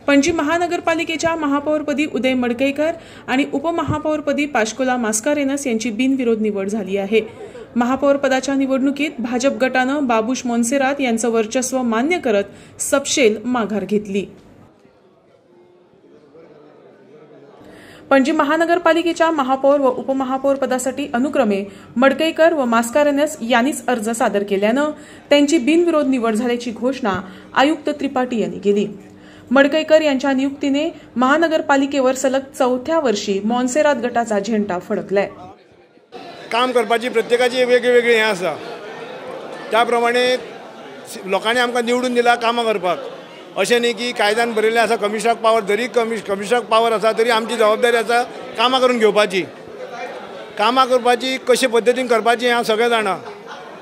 पणजी महानगरपालिकेच्या महापौरपदी उदय मडकईकर आणि उपमहापौरपदी पाश्कोला मास्कारेनस यांची बिनविरोध निवड झाली आहे। महापौरपदाच्या निवडणुकीत भाजप गटानं बाबूश मोन्सेरात यांचं वर्चस्व मान्य करत सपशेल माघार घेतली। पणजी महानगरपालिकेच्या महापौर व उपमहापौर पदासाठी अनुक्रमे मडकईकर व मास्कारेनस यांनीच अर्ज सादर केल्यानं त्यांची बिनविरोध निवड झाल्याची घोषणा आयुक्त त्रिपाठी यांनी केली। मडकईकर यांच्या नियुक्तीने महानगरपालिकेवर सलग चौथ्या वर्षी मोन्सेरात गटाचा झेंडा फडकलाय। काम करपाची प्रत्येकाची वेगवेगळी हे आसा, त्याप्रमाणे लोकांनी आमकां निवडून दिला कामां करपाक। अशें न्ही की कायद्यान बरयल्लें आसा कमिशनराक पावर, जरी कमिशनराक पावर आसा तरी आमची जबाबदारी आसा कामां करून घेवपाची, कामां करपाची कशे पद्दतीन करपाची हांव सगळें जाणा।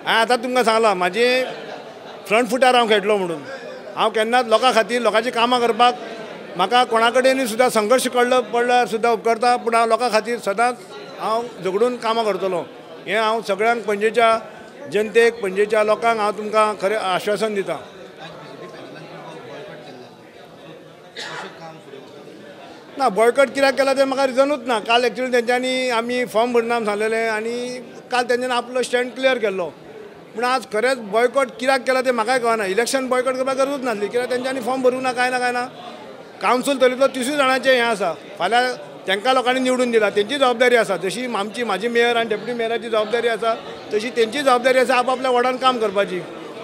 हांवें आतां तुमकां सांगलां म्हाजे फ्रंट फुटार हांव खेळटलो म्हणून। हांव केन्नाच लोकां खातीर लोकांची कामां करपाक म्हाका कोणा कडेनूय सुद्दां संघर्श पडल्यार सुद्दां उपकारता, पूण हांव लोकां खातीर सदांच हांव झगडून कामां करतलो। हें हांव सगळ्यांक पणजेच्या जनतेक, पणजेच्या लोकांक हांव तुमकां खरें आश्वासन दितां। ना बॉयकॉट कित्याक केला तें म्हाका रिजनूच ना। काल एक्चुअली तेंच्यांनी आमी फॉर्म भरना सांगलेलें आनी काल तेंच्यांनी आपलो स्टँड क्लियर केल्लो, पूण आज खरेंच बॉयकॉट कित्याक केला तें म्हाकाय कळना। इलेक्शन बॉयकॉट करपाक गरजूच नासली, कित्याक तेंच्यांनी फॉर्म भरूंक ना, काय ना। कावन्सिल तरेतलो 30 जाणांचें हें आसा, फाल्यां तांकां लोकांनी निवडून दिला, तेंची जबाबदारी आसा। जशी म्हाजी मेयर आनी डेप्युटी मेयराची जबाबदारी आसा तशी तेंची जबाबदारी आसा आपआपल्या वॉर्डान काम करपाची।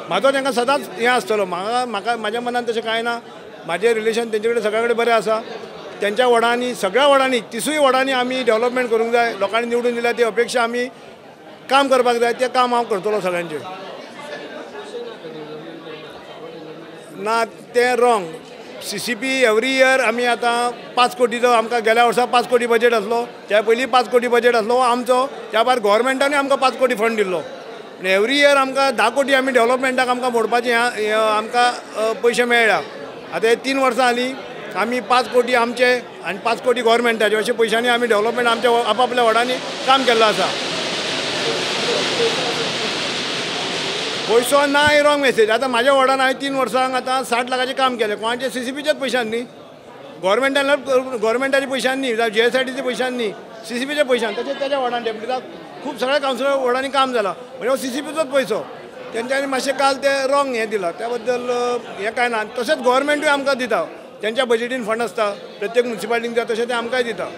म्हाजो तांकां सदांच हें आसतलो। म्हाज्या मनान तशें कांय ना। म्हाजें रिलेशन तेंचे कडेन सगळ्या कडेन बरें आसा। त्यांच्या वॉर्डांनी, सगळ्या वॉर्डांनी, 30 वॉर्डांनी आमी डेव्हलपमेंट करूंक जाय। लोकांनी निवडून दिल्या ती अपेक्षा आमी काम करपाक जाय, तें काम हांव करतलो सगळ्यांचें। ना तें रॉंग। CCP एवरी इयर आमी आतां 5 कोटीचो आमकां गेल्या वर्सा 5 कोटी बजेट आसलो, त्या पयलीं 5 कोटी बजेट आसलो आमचो। त्या भायर गोव्हर्मेंटानूय आमकां 5 कोटी फंड दिल्लो आनी एवरी इयर आमकां 10 कोटी आमी डेव्हलपमेंटाक आमकां मोडपाचें आमकां पयशे मेळ्ळा। आतां हे 3 वर्सां जालीं आमी 5 कोटी आमचे आनी 5 कोटी गोव्हर्मेंटाचे अशे पयशांनी आमी डेव्हलपमेंट आमच्या आपापल्या वॉर्डांनी काम केल्लो आसा। पयसो ना ही रॉंग मेसेज। आतां म्हाज्या वॉर्डान हांवें 3 वर्सांक आतां 60 लाखाचें काम केलें, कोणाचे CCPच्याच पयशान न्ही, गोव्हर्मेंटाच्या पयशान न्ही, जावं GSIDच्या पयशान न्ही, CCPच्या पयशान। तशेंच तेज्या वॉर्डान डेप्युटीक खूब सगळ्या कावन्सिलर वॉर्डांनी काम जालां, म्हणजे CCPचोच पयसो। तेंच्यांनी मातशें काल तें रॉंग हें दिलां, त्या बद्दल हें कांय ना। तशेंच गोव्हर्मेंटूय आमकां दिता, त्यांच्या बजेटीन फंड आसता प्रत्येक म्युन्सिपालिटीक, तशें ते आमकांय दिता।